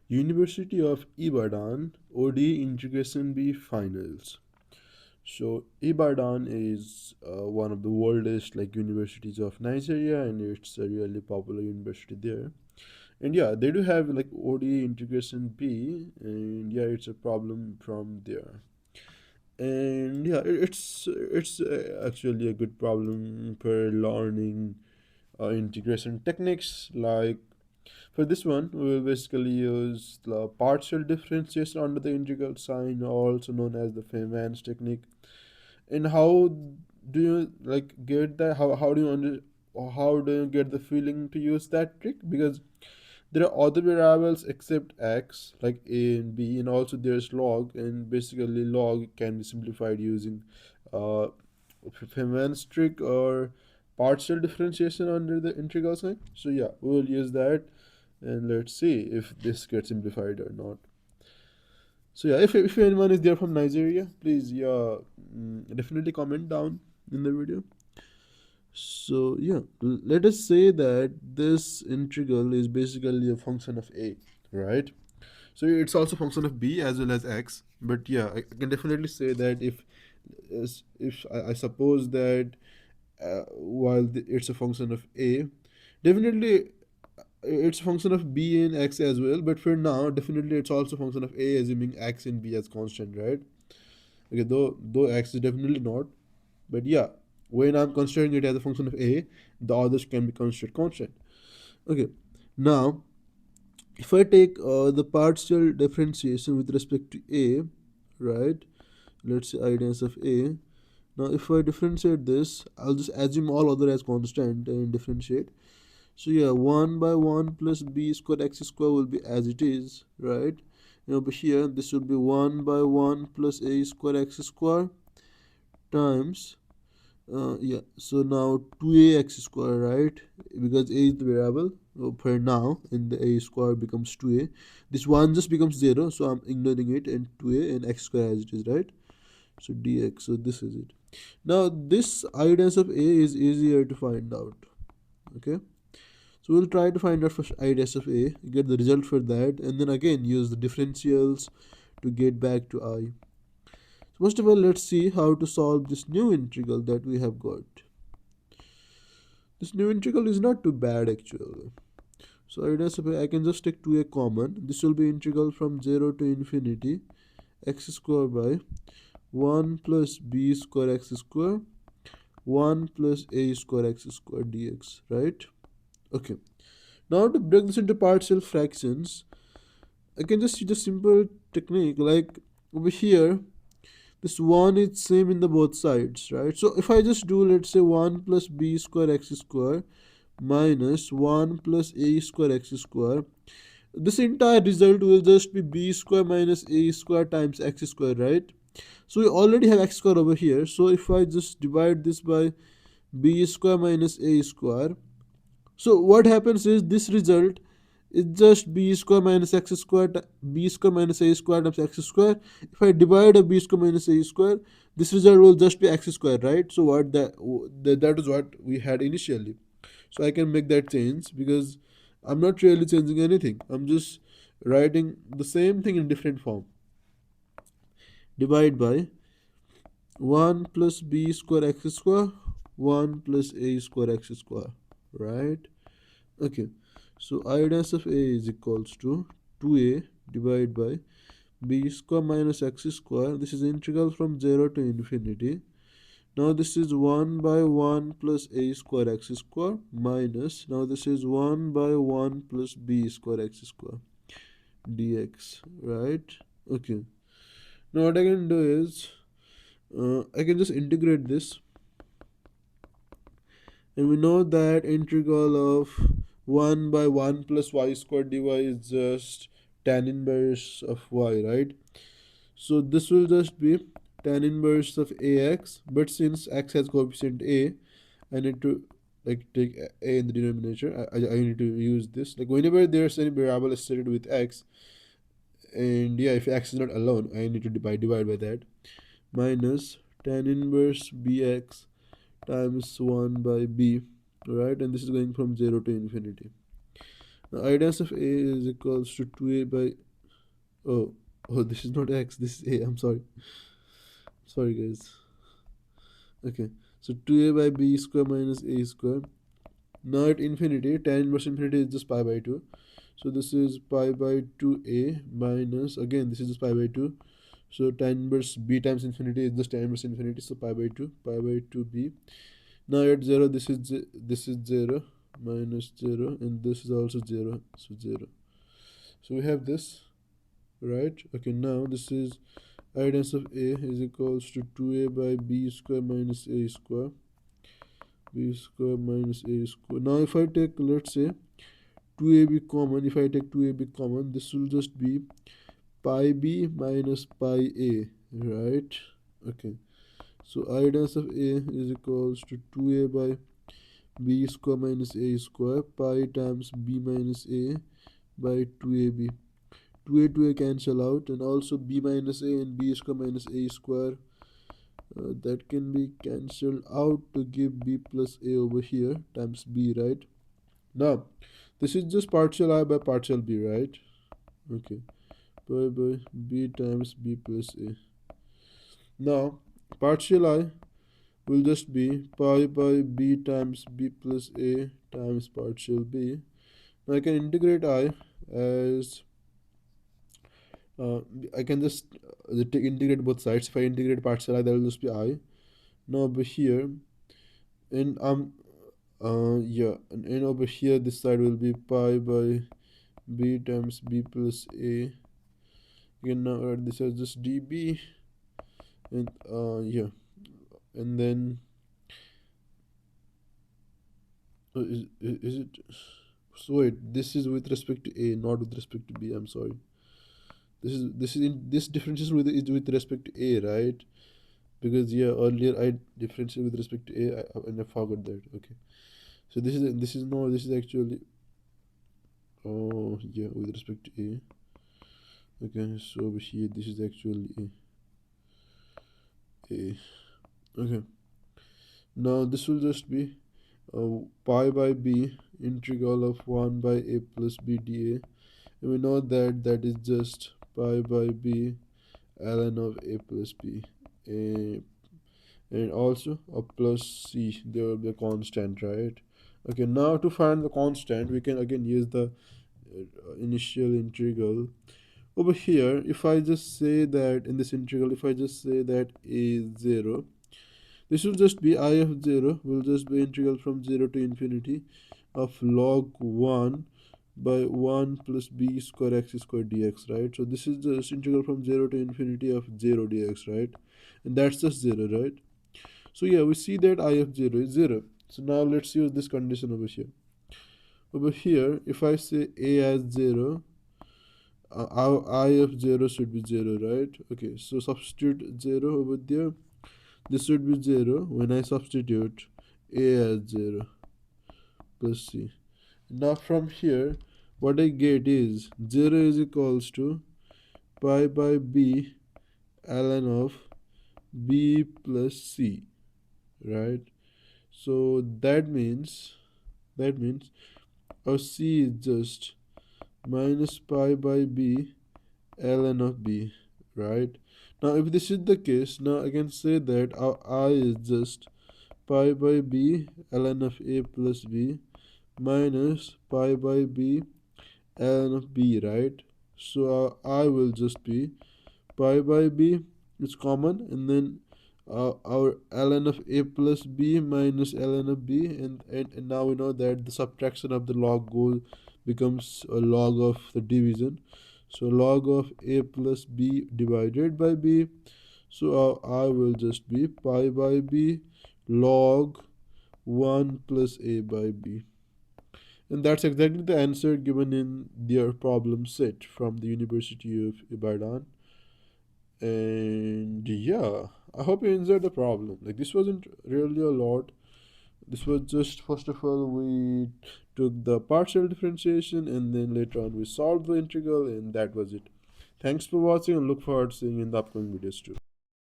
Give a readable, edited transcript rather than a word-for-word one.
University of Ibadan ODE Integration B Finals. So Ibadan is one of the oldest universities of Nigeria, and it's a really popular university there. And yeah, they do have ODE Integration B, and yeah, it's a problem from there. And yeah, it's actually a good problem for learning integration techniques. Like for this one, we will basically use the partial differentiation under the integral sign, also known as the Feynman's technique. And how do you get that? How do you get the feeling to use that trick? Because there are other variables except x, like a and b, and also there's log, and basically log can be simplified using uh, Feynman's trick or partial differentiation under the integral sign. So yeah, we will use that, and let's see if this gets simplified or not. So yeah, if anyone is there from Nigeria, please yeah, definitely comment down in the video. So yeah, let us say that this integral is basically a function of a, right? So it's also a function of b as well as x. But yeah, I can definitely say that if I suppose that while it's a function of a, definitely it's a function of b and x as well. But for now, definitely it's also a function of a, assuming x and b as constant, right? Okay, though x is definitely not, but yeah, when I'm considering it as a function of a, the others can be considered constant. Okay, now if I take the partial differentiation with respect to a, right? Let's say ideas of a. Now, if I differentiate this, I'll just assume all other as constant and differentiate. So yeah, 1 by 1 plus b squared x square will be as it is, right? But here this will be 1 by 1 plus a square x square times yeah, so now 2ax square, right? Because a is the variable per now, and the a square becomes 2a. This 1 just becomes 0, so I'm ignoring it, and 2a and x square as it is, right? So dx, so this is it. Now this ideas of a is easier to find out, okay? So we'll try to find out first ideas of a, get the result for that, and then again use the differentials to get back to I. So first of all, let's see how to solve this new integral that we have got. This new integral is not too bad actually. So I can just take 2a common. This will be integral from 0 to infinity x square by 1 plus b square x square 1 plus a square x square dx, right? Okay. Now to break this into partial fractions, I can just use a simple technique like over here. This 1 is same in the both sides, right? So if I just do, let's say, 1 plus b square x square minus 1 plus a square x square, this entire result will just be b square minus a square times x square, right? So we already have x square over here. So if I just divide this by b square minus a square, so what happens is this result is just b square minus x square b square minus a square times x square. If I divide a b square minus a square, this result will just be x square, right? So that is what we had initially. So I can make that change because I'm not really changing anything. I'm just writing the same thing in different form. Divide by 1 plus b square x square 1 plus a square x square, right? Okay, so I dash of a is equals to 2a divided by b square minus x square. This is integral from 0 to infinity. Now this is 1 by 1 plus a square x square minus, now this is 1 by 1 plus b square x square dx, right? Okay, now what I can do is I can just integrate this, and we know that integral of 1 by 1 plus y squared dy is just tan inverse of y, right? So this will just be tan inverse of ax, but since x has coefficient a, I need to take a in the denominator. I need to use this. Like whenever there's any variable associated with x, and yeah, if x is not alone, I need to divide by that. Minus tan inverse bx times 1 by b, right? And this is going from 0 to infinity. The ideas of a is equals to 2a by, oh, oh, this is not x, this is a. I'm sorry. Sorry, guys. Okay, so 2a by b square minus a square. Now at infinity, tan inverse infinity is just pi by 2. So this is pi by 2a minus, again, this is just pi by 2. So tan inverse b times infinity is just tan inverse infinity. So pi by 2, pi by 2b. Now at 0, this is 0 minus 0, and this is also 0. So 0. So we have this, right? Okay, now this is ideas of a is equals to 2a by b square minus a square. B square minus a square. Now if I take, let's say, 2ab common, if I take 2ab common, this will just be pi b minus pi a, right? Okay, so ideas of a is equals to 2a by b square minus a square pi times b minus a by 2ab. 2a cancel out, and also b minus a and b square minus a square, that can be cancelled out to give b plus a over here times b, right? Now this is just partial I by partial b, right? Okay, pi by b times b plus a. Now partial I will just be pi by b times b plus a times partial b. Now I can integrate I as, uh, I can just integrate both sides. If I integrate partial I, that will just be I. Now over here, and yeah, and over here this side will be pi by b times b plus a. Again, now this is just db, and yeah, and then is it, so wait, this is with respect to a, not with respect to b. I'm sorry. This differentiation with respect to a, right? Because yeah, earlier I differentiated with respect to a, and I forgot that. Okay, so this is actually, oh yeah, with respect to a. Okay, so over here this is actually a. Okay, now this will just be pi by b integral of 1 by a plus b dA, and we know that that is just pi by b ln of a plus b, a, and also a plus c. There will be a constant, right? Okay, now to find the constant, we can again use the initial integral. Over here, if I just say that in this integral, if I just say that a is 0, this will just be I of 0 will just be integral from 0 to infinity of log 1 by 1 plus b square x square dx, right? So this is just integral from 0 to infinity of 0 dx, right? And that's just 0, right? So yeah, we see that I of 0 is 0. So now let's use this condition over here. Over here, if I say a as 0, I of 0 should be 0, right? Okay, so substitute 0 over there. This should be 0 when I substitute a as 0 plus c. Now from here, what I get is 0 is equals to pi by b ln of b plus c, right? So that means our c is just minus pi by b ln of b, right? Now if this is the case, now I can say that our I is just pi by b ln of a plus b minus pi by b ln of b, right? So our I will just be pi by b, it's common, and then our ln of a plus b minus ln of b, and now we know that the subtraction of the log goal becomes a log of the division. So log of a plus b divided by b. So I will just be pi by b log 1 plus a by b. And that's exactly the answer given in their problem set from the University of Ibadan. And yeah, I hope you enjoyed the problem. Like, this wasn't really a lot. This was just, first of all, we took the partial differentiation, and then later on we solved the integral, and that was it. Thanks for watching, and look forward to seeing you in the upcoming videos too.